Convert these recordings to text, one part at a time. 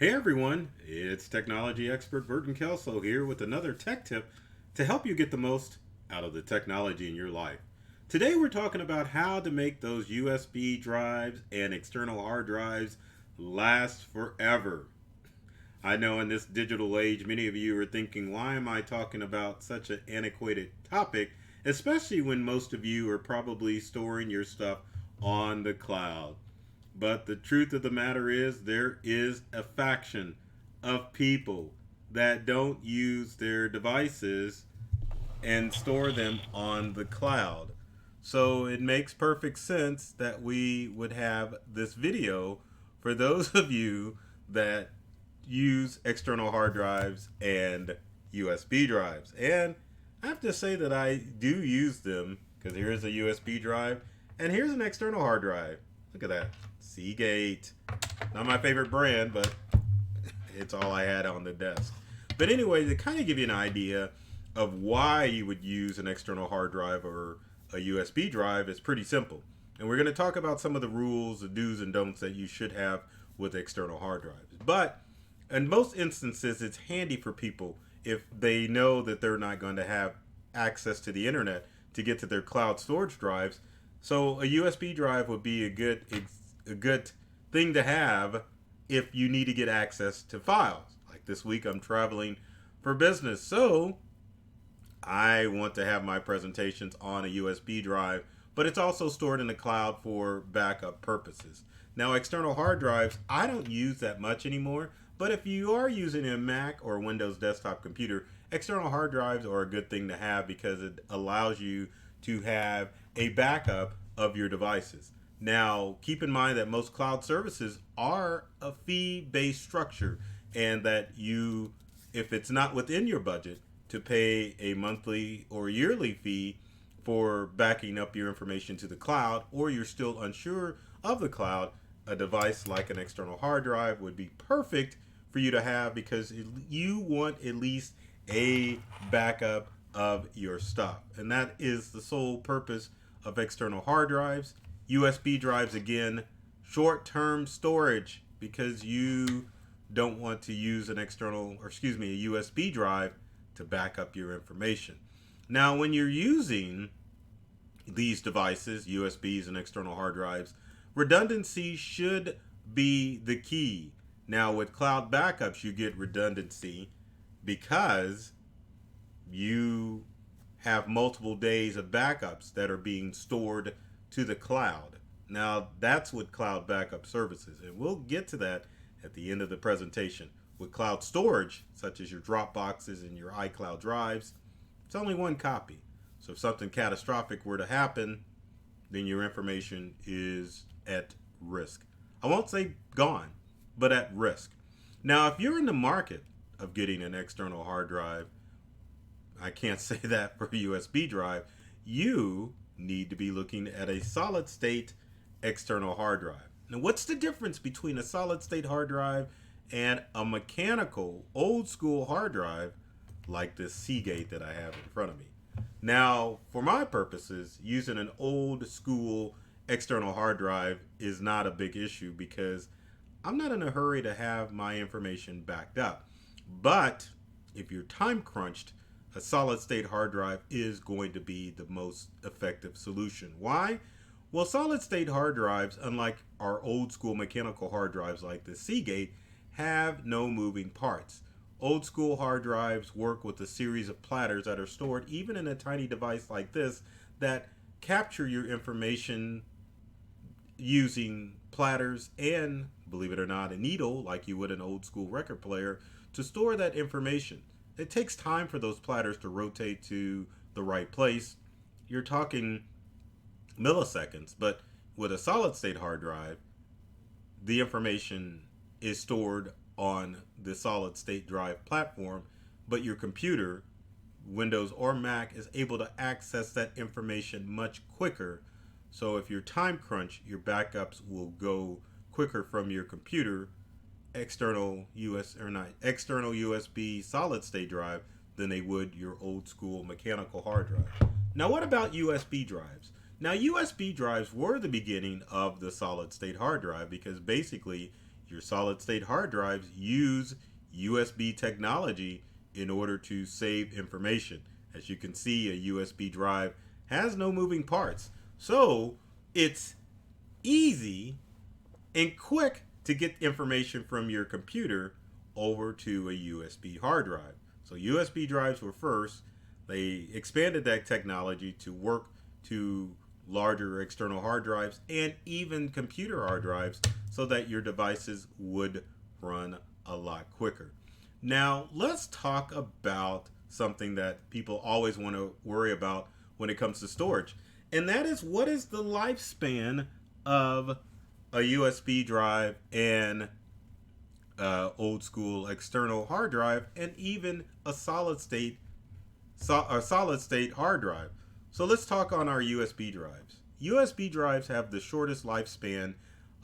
Hey everyone, it's technology expert Burton Kelso here with another tech tip to help you get the most out of the technology in your life. Today we're talking about how to make those USB drives and external hard drives last forever. I know in this digital age, many of you are thinking, why am I talking about such an antiquated topic, especially when most of you are probably storing your stuff on the cloud. But the truth of the matter is, there is a faction of people that don't use their devices and store them on the cloud. So it makes perfect sense that we would have this video for those of you that use external hard drives and USB drives. And I have to say that I do use them because here's a USB drive and here's an external hard drive. Look at that. Seagate. Not my favorite brand, but it's all I had on the desk. But anyway, to kind of give you an idea of why you would use an external hard drive or a USB drive, it's pretty simple. And we're going to talk about some of the rules, the do's and don'ts that you should have with external hard drives. But in most instances, it's handy for people if they know that they're not going to have access to the internet to get to their cloud storage drives. So a USB drive would be a good thing to have if you need to get access to files. Like this week, I'm traveling for business, so I want to have my presentations on a USB drive, but it's also stored in the cloud for backup purposes. Now, external hard drives, I don't use that much anymore, but if you are using a Mac or Windows desktop computer, external hard drives are a good thing to have because it allows you to have a backup of your devices. Now, keep in mind that most cloud services are a fee-based structure and that you, if it's not within your budget, to pay a monthly or yearly fee for backing up your information to the cloud, or you're still unsure of the cloud, a device like an external hard drive would be perfect for you to have because you want at least a backup of your stuff. And that is the sole purpose of external hard drives. USB drives, again, short-term storage because you don't want to use a USB drive to back up your information. Now, when you're using these devices, USBs and external hard drives, redundancy should be the key. Now, with cloud backups, you get redundancy because you have multiple days of backups that are being stored to the cloud. Now, that's with cloud backup services, and we'll get to that at the end of the presentation. With cloud storage, such as your Dropboxes and your iCloud drives, it's only one copy. So if something catastrophic were to happen, then your information is at risk. I won't say gone, but at risk. Now, if you're in the market of getting an external hard drive, I can't say that for a USB drive, you need to be looking at a solid state external hard drive. Now, what's the difference between a solid state hard drive and a mechanical old school hard drive like this Seagate that I have in front of me? Now, for my purposes, using an old school external hard drive is not a big issue because I'm not in a hurry to have my information backed up. But if you're time crunched, a solid state hard drive is going to be the most effective solution. Why? Well, solid state hard drives, unlike our old school mechanical hard drives like the Seagate, have no moving parts. Old school hard drives work with a series of platters that are stored even in a tiny device like this that capture your information using platters and, believe it or not, a needle like you would an old school record player to store that information. It takes time for those platters to rotate to the right place. You're talking milliseconds, but with a solid state hard drive, the information is stored on the solid state drive platform, but your computer, Windows or Mac, is able to access that information much quicker. So if you're time crunch, your backups will go quicker from your computer external USB solid state drive than they would your old school mechanical hard drive. Now, what about USB drives? Now, USB drives were the beginning of the solid state hard drive because basically Your solid state hard drives use USB technology in order to save information. As you can see, a USB drive has no moving parts. So it's easy and quick to get information from your computer over to a USB hard drive. So USB drives were first. They expanded that technology to work to larger external hard drives and even computer hard drives so that your devices would run a lot quicker. Now, let's talk about something that people always want to worry about when it comes to storage, and that is what is the lifespan of a USB drive and old school external hard drive, and even a solid state hard drive. So let's talk on our USB drives. USB drives have the shortest lifespan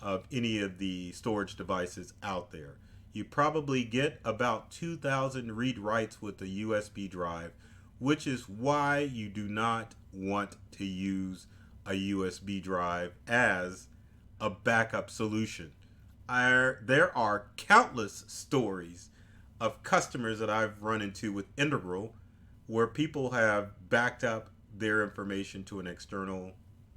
of any of the storage devices out there. You probably get about 2,000 read writes with a USB drive, which is why you do not want to use a USB drive as a backup solution. There are countless stories of customers that I've run into with Integral where people have backed up their information to an external,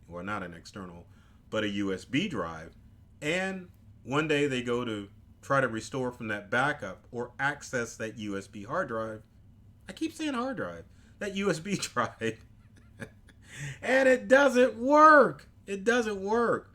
well, not an external, but a USB drive. And one day they go to try to restore from that backup or access that USB hard drive. I keep saying hard drive, that USB drive. And it doesn't work. It doesn't work.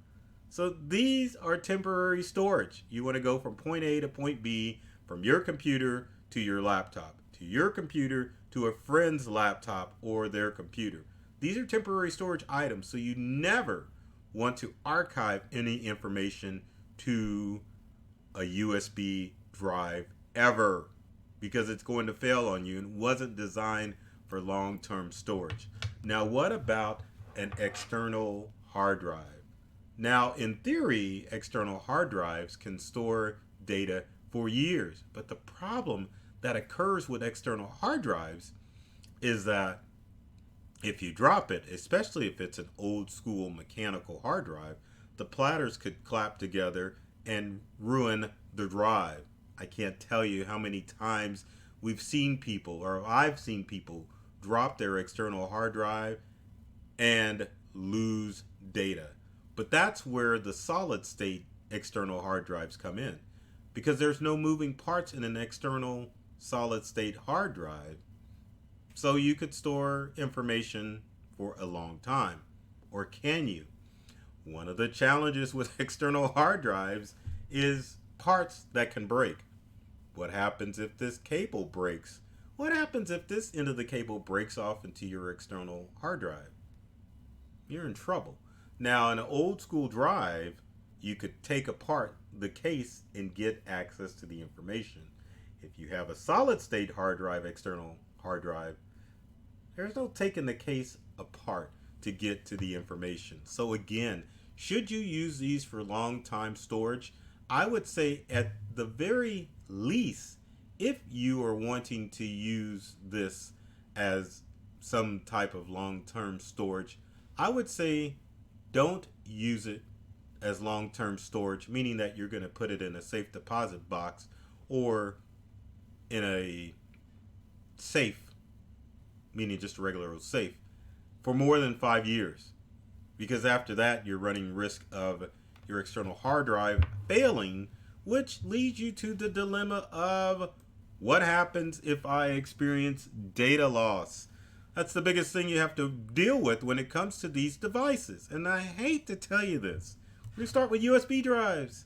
So these are temporary storage. You want to go from point A to point B, from your computer to your laptop, to your computer to a friend's laptop or their computer. These are temporary storage items, so you never want to archive any information to a USB drive ever, because it's going to fail on you and wasn't designed for long-term storage. Now, what about an external hard drive? Now, in theory, external hard drives can store data for years, but the problem that occurs with external hard drives is that if you drop it, especially if it's an old school mechanical hard drive, the platters could clap together and ruin the drive. I can't tell you how many times we've seen people, or I've seen people, drop their external hard drive and lose data. But that's where the solid state external hard drives come in, because there's no moving parts in an external solid state hard drive. So you could store information for a long time. Or can you? One of the challenges with external hard drives is parts that can break. What happens if this cable breaks? What happens if this end of the cable breaks off into your external hard drive? You're in trouble. Now, in an old school drive, you could take apart the case and get access to the information. If you have a solid state hard drive, external hard drive, there's no taking the case apart to get to the information. So again, should you use these for long time storage? I would say at the very least, if you are wanting to use this as some type of long-term storage, I would say don't use it as long-term storage, meaning that you're going to put it in a safe deposit box or in a safe, meaning just a regular old safe, for more than 5 years. Because after that, you're running risk of your external hard drive failing, which leads you to the dilemma of what happens if I experience data loss? That's the biggest thing you have to deal with when it comes to these devices. And I hate to tell you this. We start with USB drives.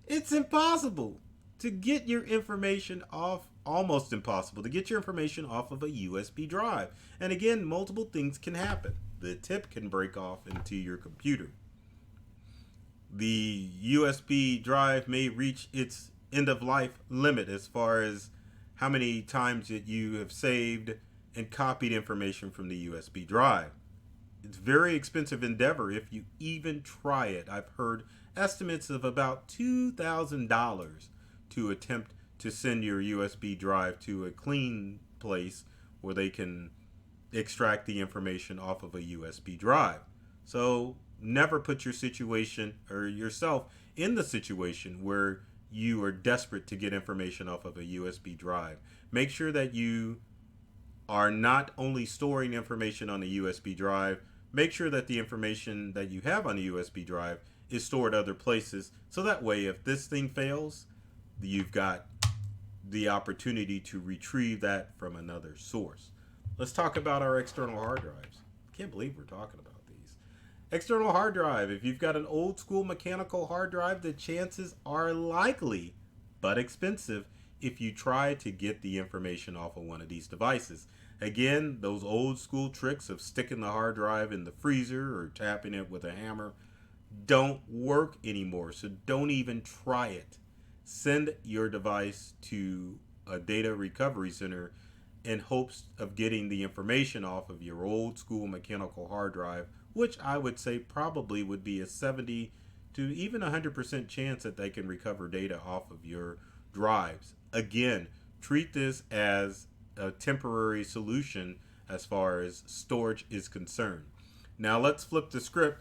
It's impossible to get your information off, almost impossible to get your information off of a USB drive. And again, multiple things can happen. The tip can break off into your computer. The USB drive may reach its end of life limit as far as how many times that you have saved and copied information from the USB drive. It's a very expensive endeavor if you even try it. I've heard estimates of about $2,000 to attempt to send your USB drive to a clean place where they can extract the information off of a USB drive. So never put your situation or yourself in the situation where you are desperate to get information off of a USB drive. Make sure that you are not only storing information on a USB drive, make sure that the information that you have on a USB drive is stored other places. So that way, if this thing fails, you've got the opportunity to retrieve that from another source. Let's talk about our external hard drives. Can't believe we're talking about these. External hard drive. If you've got an old school mechanical hard drive, the chances are likely, but expensive, if you try to get the information off of one of these devices. Again, those old school tricks of sticking the hard drive in the freezer or tapping it with a hammer don't work anymore, so don't even try it. Send your device to a data recovery center in hopes of getting the information off of your old school mechanical hard drive, which I would say probably would be a 70 to even 100% chance that they can recover data off of your drives. Again, treat this as a temporary solution as far as storage is concerned. Now let's flip the script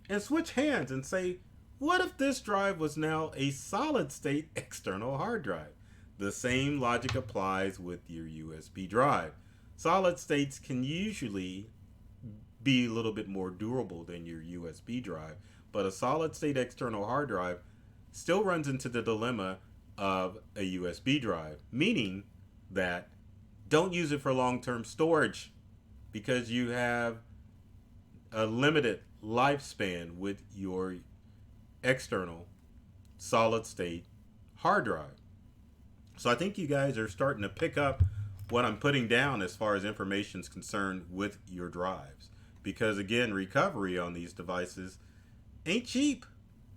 and switch hands and say, what if this drive was now a solid state external hard drive? The same logic applies with your USB drive. Solid states can usually be a little bit more durable than your USB drive, but a solid state external hard drive still runs into the dilemma of a USB drive, meaning that don't use it for long-term storage because you have a limited lifespan with your external solid state hard drive. So I think you guys are starting to pick up what I'm putting down as far as information is concerned with your drives. Because again, recovery on these devices ain't cheap.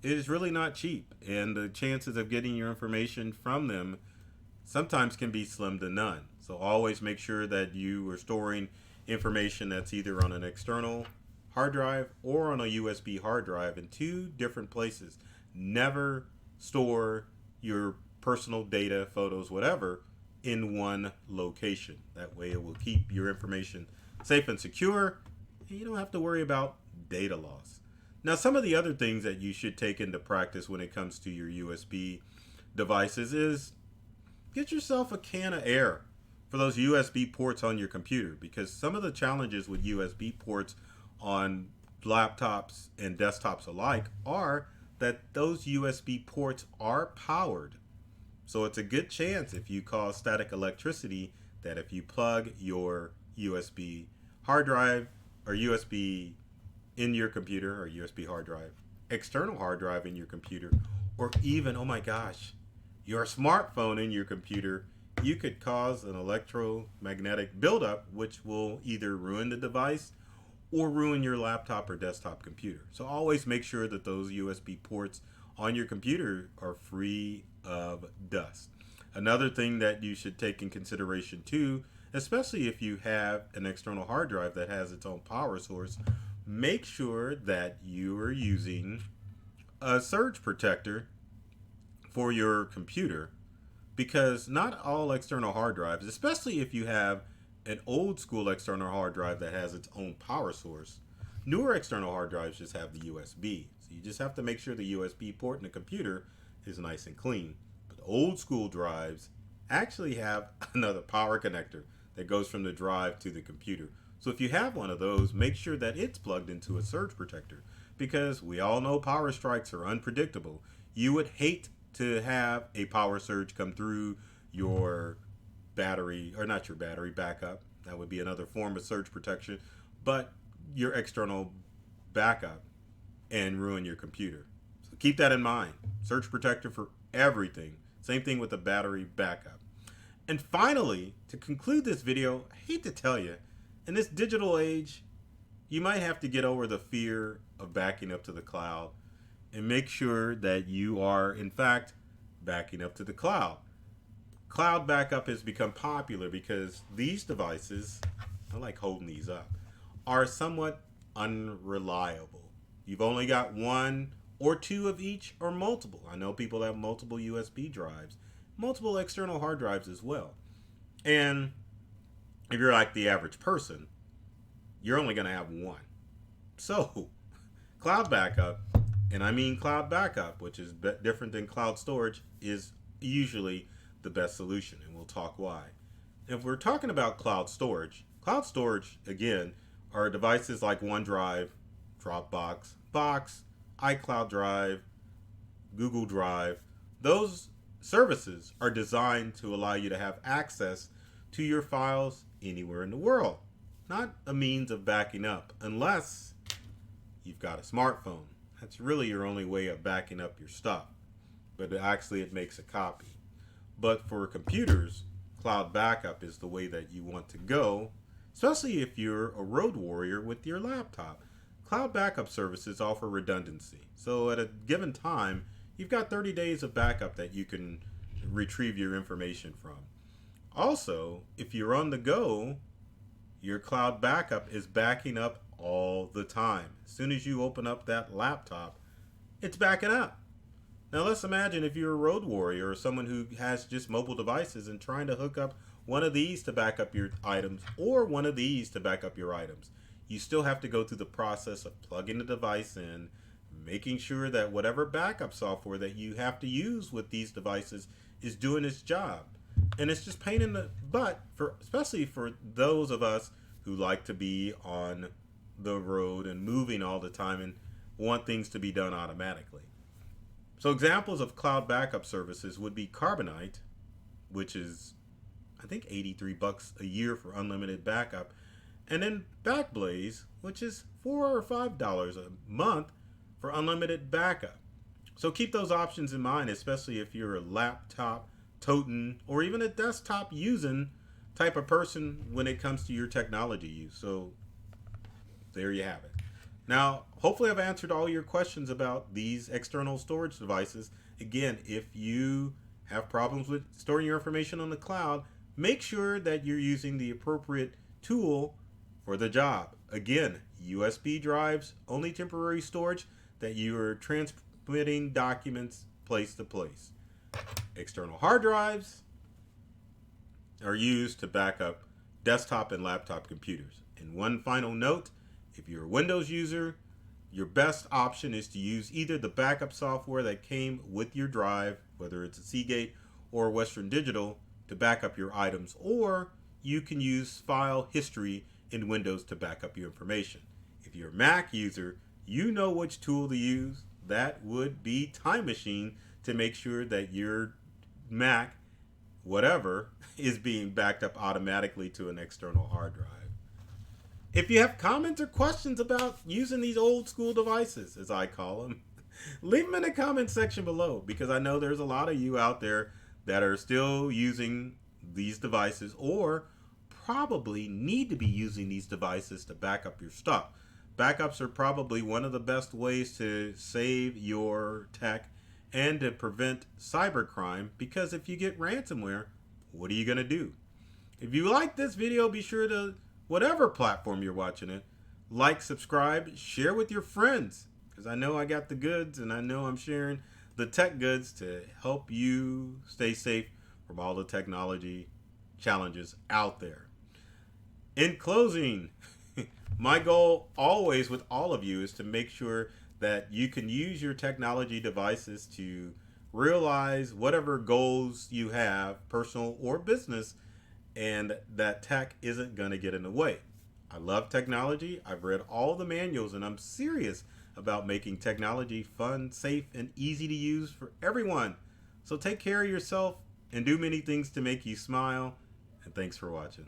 It is really not cheap. And the chances of getting your information from them sometimes can be slim to none. So always make sure that you are storing information that's either on an external hard drive or on a USB hard drive in two different places. Never store your personal data, photos, whatever, in one location. That way it will keep your information safe and secure, and you don't have to worry about data loss. Now, some of the other things that you should take into practice when it comes to your USB devices is get yourself a can of air for those USB ports on your computer, because some of the challenges with USB ports on laptops and desktops alike are that those USB ports are powered. So it's a good chance if you cause static electricity that if you plug your USB hard drive or USB in your computer or USB hard drive, external hard drive in your computer, or even, oh my gosh, your smartphone in your computer, you could cause an electromagnetic buildup which will either ruin the device or ruin your laptop or desktop computer. So always make sure that those USB ports on your computer are free of dust. Another thing that you should take in consideration too, especially if you have an external hard drive that has its own power source, make sure that you are using a surge protector for your computer, because not all external hard drives, especially if you have an old school external hard drive that has its own power source, newer external hard drives just have the USB. So you just have to make sure the USB port in the computer is nice and clean. But old school drives actually have another power connector that goes from the drive to the computer. So if you have one of those, make sure that it's plugged into a surge protector, because we all know power strikes are unpredictable. You would hate to have a power surge come through your battery, or not your battery backup. That would be another form of surge protection, but your external backup, and ruin your computer. So keep that in mind. Surge protector for everything. Same thing with the battery backup. And finally, to conclude this video, I hate to tell you, in this digital age, you might have to get over the fear of backing up to the cloud and make sure that you are, in fact, backing up to the cloud. Cloud backup has become popular because these devices, I like holding these up, are somewhat unreliable. You've only got one or two of each, or multiple. I know people have multiple USB drives, multiple external hard drives as well. And if you're like the average person, you're only going to have one. So Cloud backup, and I mean cloud backup, which is different than cloud storage, is usually the best solution, and we'll talk why. If we're talking about cloud storage, again, are devices like OneDrive, Dropbox, Box, iCloud Drive, Google Drive. Those services are designed to allow you to have access to your files anywhere in the world, not a means of backing up, unless you've got a smartphone. That's really your only way of backing up your stuff, but actually it makes a copy. But for computers, cloud backup is the way that you want to go, especially if you're a road warrior with your laptop. Cloud backup services offer redundancy. So at a given time, you've got 30 days of backup that you can retrieve your information from. Also, if you're on the go, your cloud backup is backing up all the time. As soon as you open up that laptop, it's backing up. Now let's imagine if you're a road warrior or someone who has just mobile devices and trying to hook up one of these to back up your items or one of these to back up your items. You still have to go through the process of plugging the device in, making sure that whatever backup software that you have to use with these devices is doing its job. And it's just pain in the butt, especially for those of us who like to be on the road and moving all the time and want things to be done automatically. So examples of cloud backup services would be Carbonite, which is I think $83 a year for unlimited backup, and then Backblaze, which is $4 or $5 a month for unlimited backup. So keep those options in mind, especially if you're a laptop toting or even a desktop using type of person when it comes to your technology use. So there you have it. Now, hopefully I've answered all your questions about these external storage devices. Again, if you have problems with storing your information on the cloud, make sure that you're using the appropriate tool for the job. Again, USB drives, only temporary storage that you are transmitting documents place to place. External hard drives are used to back up desktop and laptop computers. And one final note, if you're a Windows user, your best option is to use either the backup software that came with your drive, whether it's a Seagate or Western Digital, to back up your items, or you can use file history in Windows to back up your information. If you're a Mac user, you know which tool to use. That would be Time Machine to make sure that your Mac, whatever, is being backed up automatically to an external hard drive. If you have comments or questions about using these old school devices, as I call them, leave them in the comment section below, because I know there's a lot of you out there that are still using these devices or probably need to be using these devices to back up your stuff. Backups are probably one of the best ways to save your tech and to prevent cybercrime, because if you get ransomware, what are you going to do? If you like this video, be sure to, whatever platform you're watching it, like, subscribe, share with your friends, because I know I got the goods and I know I'm sharing the tech goods to help you stay safe from all the technology challenges out there. In closing, my goal always with all of you is to make sure that you can use your technology devices to realize whatever goals you have, personal or business, and that tech isn't going to get in the way. I love technology. I've read all the manuals, and I'm serious about making technology fun, safe, and easy to use for everyone. So take care of yourself and do many things to make you smile. And thanks for watching.